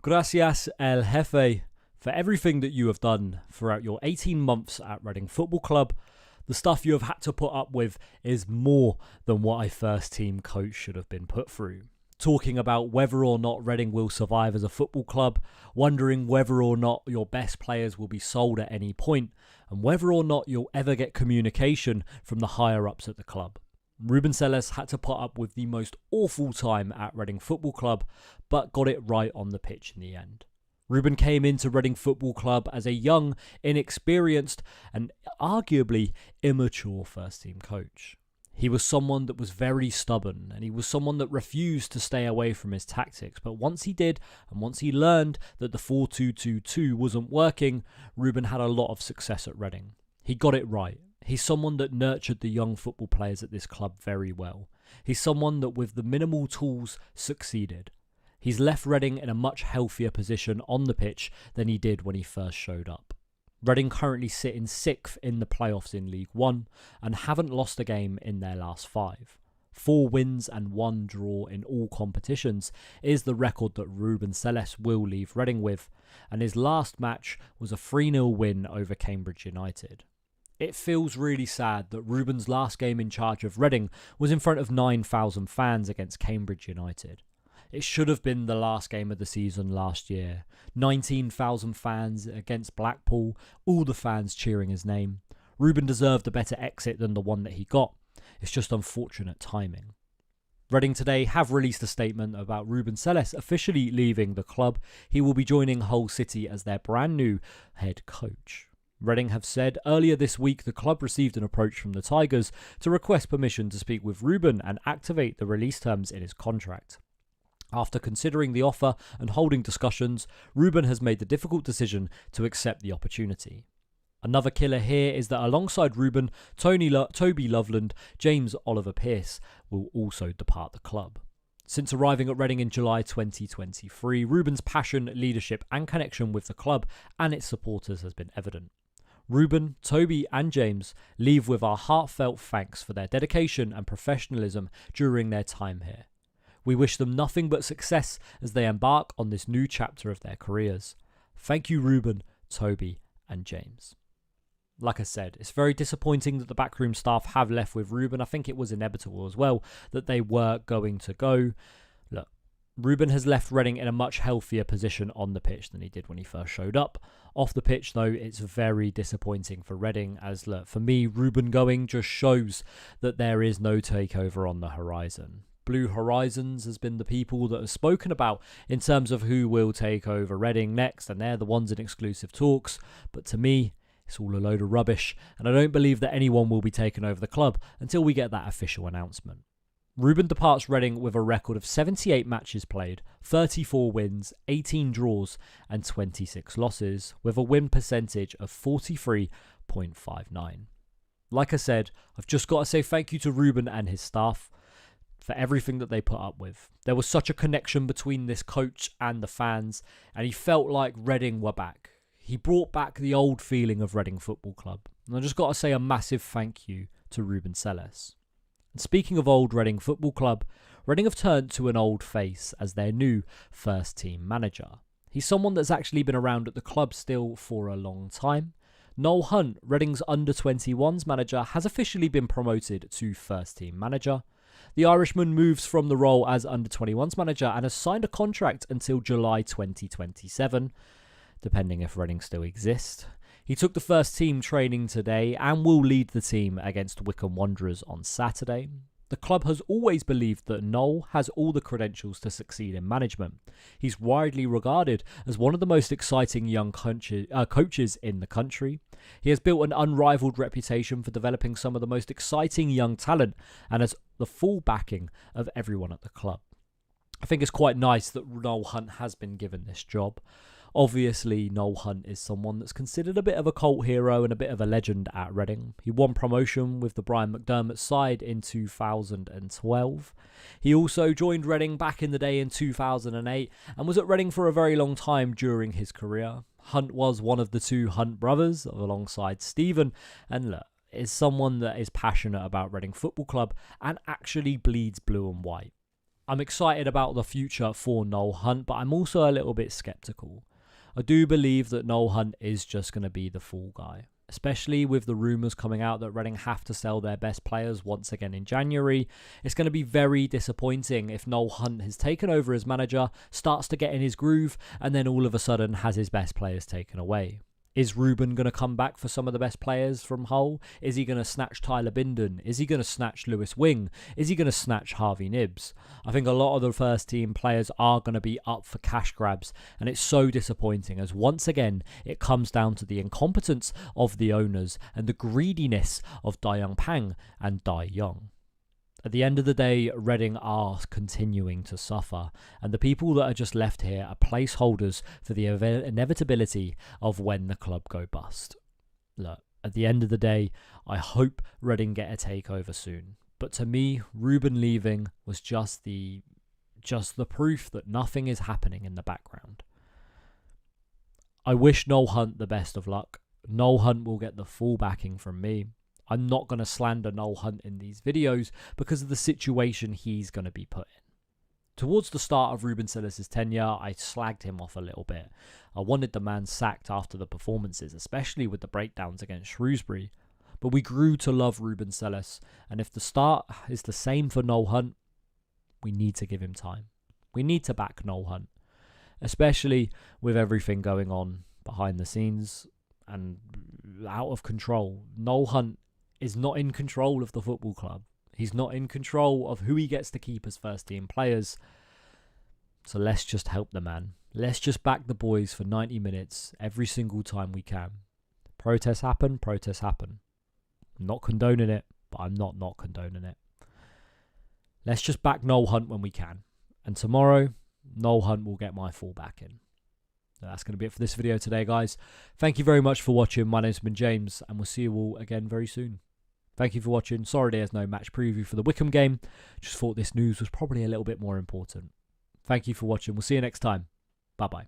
Gracias, El Jefe, for everything that you have done throughout your 18 months at Reading Football Club. The stuff you have had to put up with is more than what a first team coach should have been put through. Talking about whether or not Reading will survive as a football club, wondering whether or not your best players will be sold at any point, and whether or not you'll ever get communication from the higher ups at the club. Ruben Selles had to put up with the most awful time at Reading Football Club, but got it right on the pitch in the end. Ruben came into Reading Football Club as a young, inexperienced, and arguably immature first-team coach. He was someone that was very stubborn, and he was someone that refused to stay away from his tactics. But once he did, and once he learned that the 4-2-2-2 wasn't working, Ruben had a lot of success at Reading. He got it right. He's someone that nurtured the young football players at this club very well. He's someone that with the minimal tools succeeded. He's left Reading in a much healthier position on the pitch than he did when he first showed up. Reading currently sit in 6th in the playoffs in League One and haven't lost a game in their last 5. 4 wins and 1 draw in all competitions is the record that Ruben Selles will leave Reading with, and his last match was a 3-0 win over Cambridge United. It feels really sad that Ruben's last game in charge of Reading was in front of 9,000 fans against Cambridge United. It should have been the last game of the season last year. 19,000 fans against Blackpool, all the fans cheering his name. Ruben deserved a better exit than the one that he got. It's just unfortunate timing. Reading today have released a statement about Ruben Selles officially leaving the club. He will be joining Hull City as their brand new head coach. Reading have said earlier this week the club received an approach from the Tigers to request permission to speak with Ruben and activate the release terms in his contract. After considering the offer and holding discussions, Ruben has made the difficult decision to accept the opportunity. Another killer here is that alongside Ruben, Toby Loveland, James Oliver Pearce will also depart the club. Since arriving at Reading in July 2023, Ruben's passion, leadership and connection with the club and its supporters has been evident. Ruben, Toby and James leave with our heartfelt thanks for their dedication and professionalism during their time here. We wish them nothing but success as they embark on this new chapter of their careers. Thank you, Ruben, Toby and James. Like I said, it's very disappointing that the backroom staff have left with Ruben. I think it was inevitable as well that they were going to go. Look, Ruben has left Reading in a much healthier position on the pitch than he did when he first showed up. Off the pitch, though, it's very disappointing for Reading as, look, for me, Ruben going just shows that there is no takeover on the horizon. Blue Horizons has been the people that have spoken about in terms of who will take over Reading next, and they're the ones in exclusive talks. But to me, it's all a load of rubbish, and I don't believe that anyone will be taking over the club until we get that official announcement. Ruben departs Reading with a record of 78 matches played, 34 wins, 18 draws and 26 losses, with a win percentage of 43.59. Like I said, I've just got to say thank you to Ruben and his staff for everything that they put up with. There was such a connection between this coach and the fans, and he felt like Reading were back. He brought back the old feeling of Reading Football Club. And I just got to say a massive thank you to Ruben Selles. And speaking of old Reading Football Club, Reading have turned to an old face as their new first team manager. He's someone that's actually been around at the club still for a long time. Noel Hunt, Reading's under-21s manager, has officially been promoted to first team manager. The Irishman moves from the role as under-21s manager and has signed a contract until July 2027. Depending if Reading still exists. He took the first team training today and will lead the team against Wycombe Wanderers on Saturday. The club has always believed that Noel has all the credentials to succeed in management. He's widely regarded as one of the most exciting young coaches in the country. He has built an unrivaled reputation for developing some of the most exciting young talent and has the full backing of everyone at the club. I think it's quite nice that Noel Hunt has been given this job. Obviously, Noel Hunt is someone that's considered a bit of a cult hero and a bit of a legend at Reading. He won promotion with the Brian McDermott side in 2012. He also joined Reading back in the day in 2008 and was at Reading for a very long time during his career. Hunt was one of the 2 Hunt brothers alongside Stephen, and look, is someone that is passionate about Reading Football Club and actually bleeds blue and white. I'm excited about the future for Noel Hunt, but I'm also a little bit sceptical. I do believe that Noel Hunt is just going to be the fall guy, especially with the rumours coming out that Reading have to sell their best players once again in January. It's going to be very disappointing if Noel Hunt has taken over as manager, starts to get in his groove, and then all of a sudden has his best players taken away. Is Ruben going to come back for some of the best players from Hull? Is he going to snatch Tyler Bindon? Is he going to snatch Lewis Wing? Is he going to snatch Harvey Nibbs? I think a lot of the first team players are going to be up for cash grabs, and it's so disappointing as once again it comes down to the incompetence of the owners and the greediness of Dai Young Pang and Dai Young. At the end of the day, Reading are continuing to suffer, and the people that are just left here are placeholders for the inevitability of when the club go bust. Look, at the end of the day, I hope Reading get a takeover soon. But to me, Ruben leaving was just the proof that nothing is happening in the background. I wish Noel Hunt the best of luck. Noel Hunt will get the full backing from me. I'm not going to slander Noel Hunt in these videos because of the situation he's going to be put in. Towards the start of Ruben Selles' tenure, I slagged him off a little bit. I wanted the man sacked after the performances, especially with the breakdowns against Shrewsbury. But we grew to love Ruben Selles, and if the start is the same for Noel Hunt, we need to give him time. We need to back Noel Hunt, especially with everything going on behind the scenes and out of control. Noel Hunt is not in control of the football club. He's not in control of who he gets to keep as first team players. So let's just help the man. Let's just back the boys for 90 minutes every single time we can. Protests happen, protests happen. I'm not condoning it, but I'm not condoning it. Let's just back Noel Hunt when we can. And tomorrow, Noel Hunt will get my full back in. That's going to be it for this video today, guys. Thank you very much for watching. My name's been James, and we'll see you all again very soon. Thank you for watching. Sorry there's no match preview for the Wycombe game. Just thought this news was probably a little bit more important. Thank you for watching. We'll see you next time. Bye-bye.